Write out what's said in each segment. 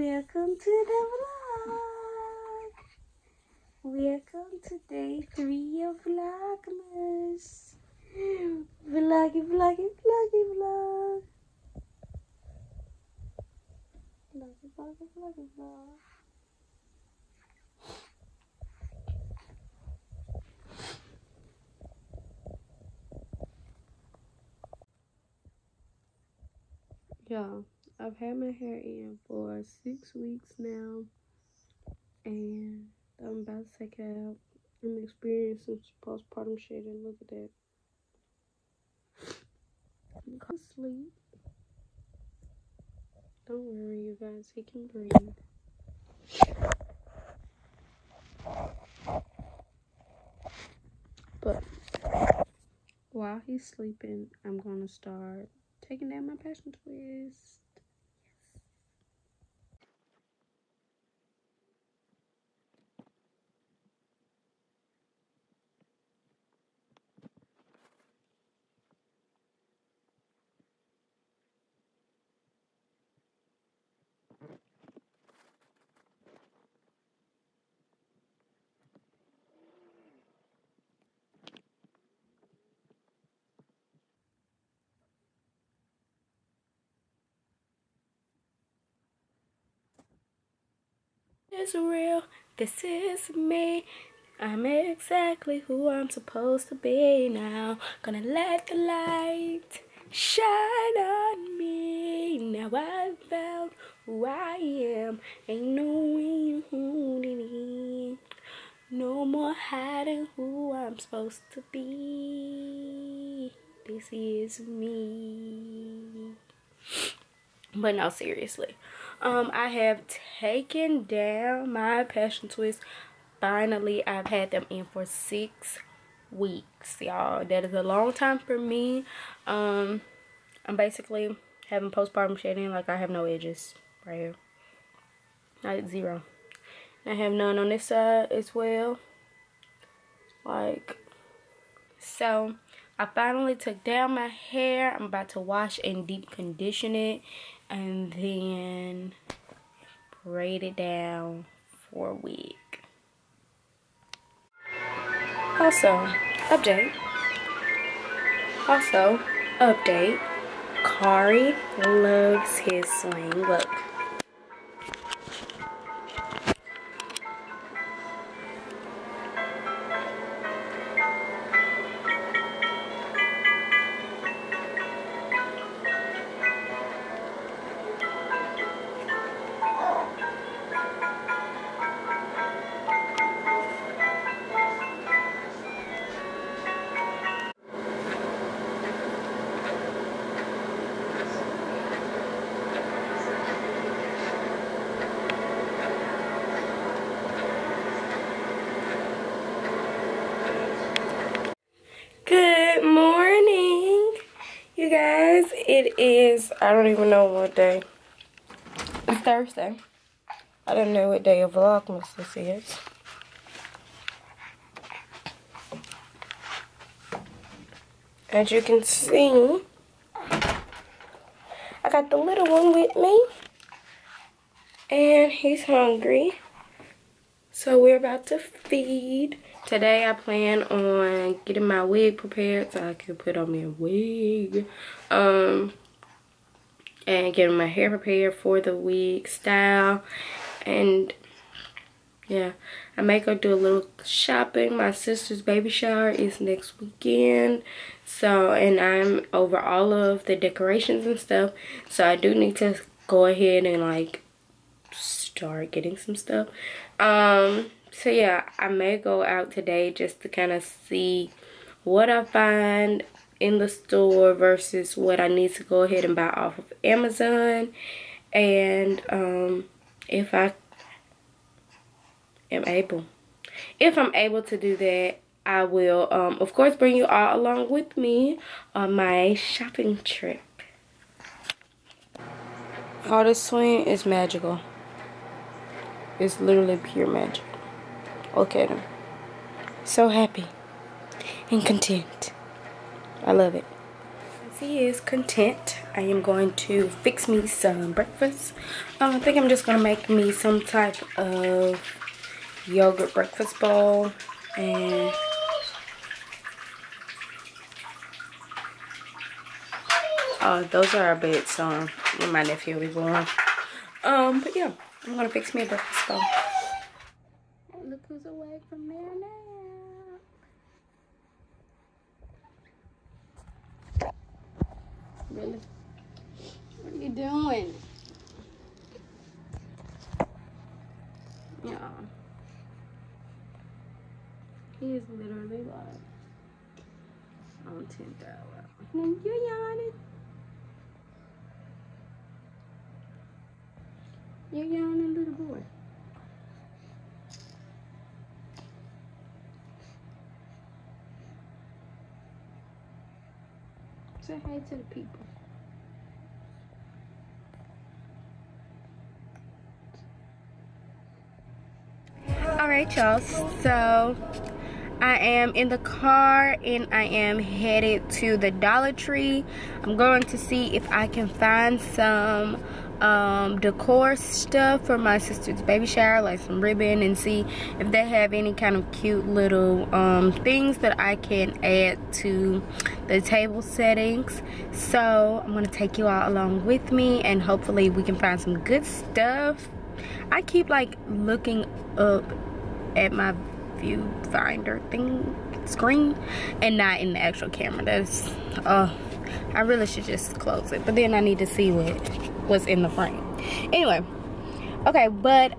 Welcome to the vlog. Welcome to day 3 of Vlogmas. Vloggy, vloggy, vloggy, vlog. Vloggy, vloggy, vloggy, vlog. Y'all, I've had my hair in for 6 weeks now, and I'm about to take it out. I'm experiencing postpartum shedding. Look at that. Go to sleep. Don't worry, you guys. He can breathe. But while he's sleeping, I'm gonna start taking down my passion twist. It's real, this is me. I'm exactly who I'm supposed to be now. Gonna let the light shine on me. Now I've found who I am. Ain't no way, no more hiding who I'm supposed to be. This is me. But no, seriously. I have taken down my passion twist. Finally, I've had them in for 6 weeks, y'all. That is a long time for me. I'm basically having postpartum shedding. Like, I have no edges right here. Like, 0. I have none on this side as well. Like, so I finally took down my hair. I'm about to wash and deep condition it, and then braid it down for a wig. Also, update. Kari loves his swing. Look. Good morning, you guys. It is, I don't even know what day. It's Thursday. I don't know what day of Vlogmas this is. As you can see, I got the little one with me, and he's hungry. So we're about to feed. Today I plan on getting my wig prepared so I can put on me a wig. And getting my hair prepared for the wig style. And yeah, I may go do a little shopping. My sister's baby shower is next weekend. So, and I'm over all of the decorations and stuff. So I do need to go ahead and like start getting some stuff. So yeah, I may go out today just to kind of see what I find in the store versus what I need to go ahead and buy off of Amazon. And if I am able, if I'm able to do that, I will of course bring you all along with me on my shopping trip. Oh, this swing is magical. It's literally pure magic. Look at him. So happy and content. I love it. He is content. I am going to fix me some breakfast. I think I'm just gonna make me some type of yogurt breakfast bowl, and those are our beds when my nephew will be born. But yeah, I'm gonna fix me a breakfast bowl. Look who's awake from their nap. Really? What are you doing? Yeah. He is literally like on 10th hour. And you're yawning. You're yawning, little boy. Say hi to the people. Alright, y'all, so I am in the car and I am headed to the Dollar Tree. I'm going to see if I can find some decor stuff for my sister's baby shower, like some ribbon, and see if they have any kind of cute little things that I can add to the table settings. So I'm gonna take you all along with me, and hopefully we can find some good stuff. I keep like looking up at my viewfinder screen and not in the actual camera. That's I really should just close it, but then I need to see what's in the frame. Anyway, okay, but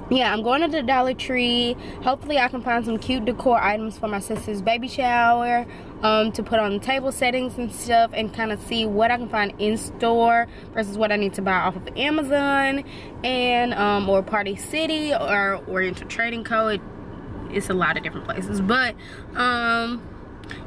yeah, I'm going to the Dollar Tree. Hopefully I can find some cute decor items for my sister's baby shower to put on the table settings and stuff, and kind of see what I can find in store versus what I need to buy off of Amazon and or Party City or Oriental Trading Co. It's a lot of different places, but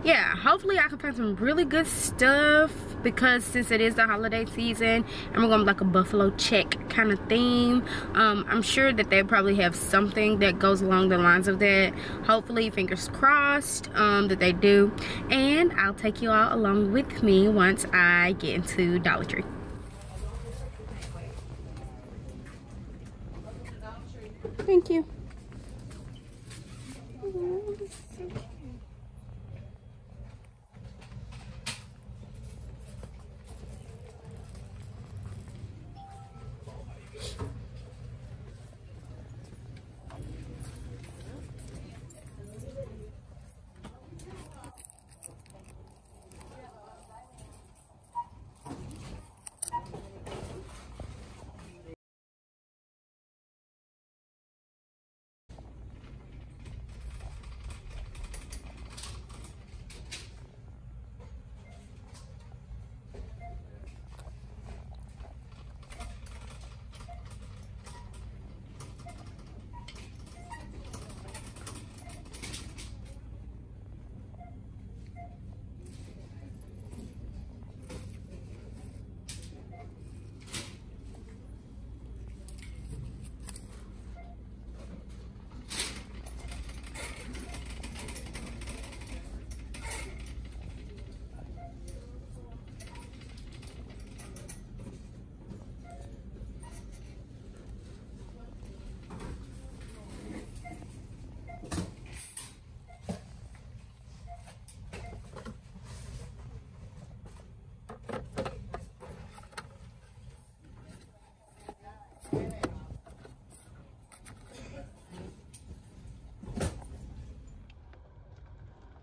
yeah, hopefully I can find some really good stuff, because since it is the holiday season and we're going to like a buffalo check kind of theme, I'm sure that they probably have something that goes along the lines of that. Hopefully, fingers crossed, that they do, and I'll take you all along with me once I get into Dollar Tree. Thank you.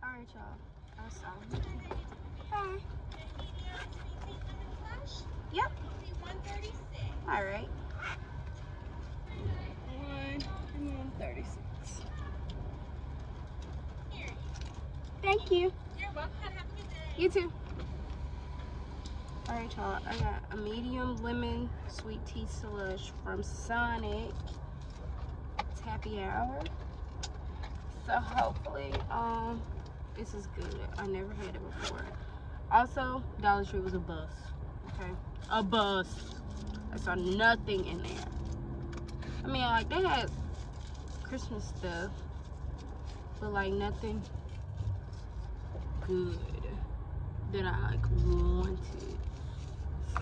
Alright, y'all. Hi. Yep. 136. Alright. 136. Thank you. You're welcome. Have a good day. You too. Alright, y'all. I got a medium lemon sweet tea slush from Sonic. It's happy hour. So hopefully, this is good. I never had it before. Also, Dollar Tree was a bust. Okay, a bust. I saw nothing in there. I mean, like, they had Christmas stuff, but like nothing good that I like wanted.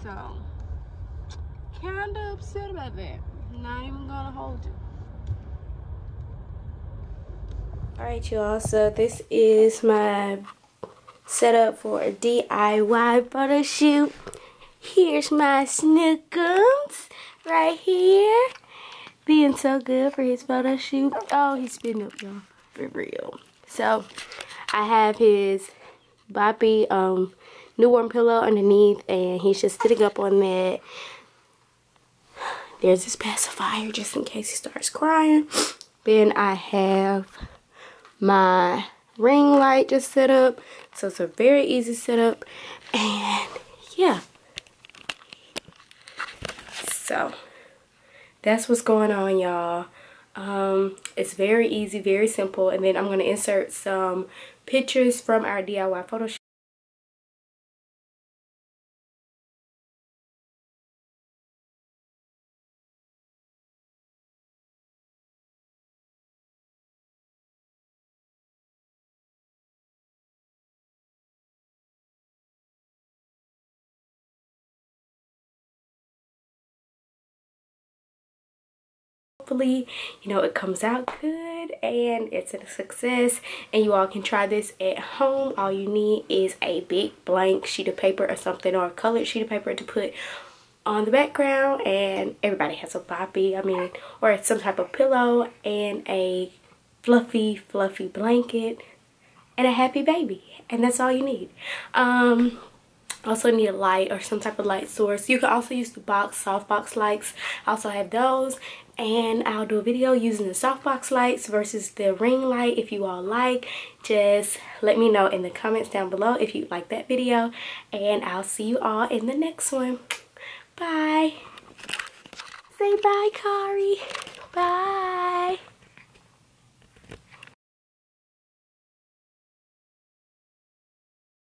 So, kind of upset about that. Not even gonna hold you. Alright, y'all, so this is my setup for a DIY photo shoot. Here's my snookums right here. Being so good for his photo shoot. Oh, he's spitting up, y'all. For real. So, I have his boppy newborn pillow underneath, and he's just sitting up on that. There's this pacifier just in case he starts crying. Then I have my ring light just set up. So it's a very easy setup. And yeah. So that's what's going on, y'all. It's very easy, very simple. And then I'm going to insert some pictures from our DIY photo shoot. Hopefully, you know, it comes out good and it's a success, and you all can try this at home. All you need is a big blank sheet of paper or something, or a colored sheet of paper to put on the background, and everybody has a boppy, I mean, or some type of pillow and a fluffy blanket and a happy baby, and that's all you need. Also need a light or some type of light source. You can also use the softbox lights. I also have those, and I'll do a video using the softbox lights versus the ring light. If you all like, just let me know in the comments down below if you like that video, and I'll see you all in the next one. Bye. Say bye, Kari. Bye.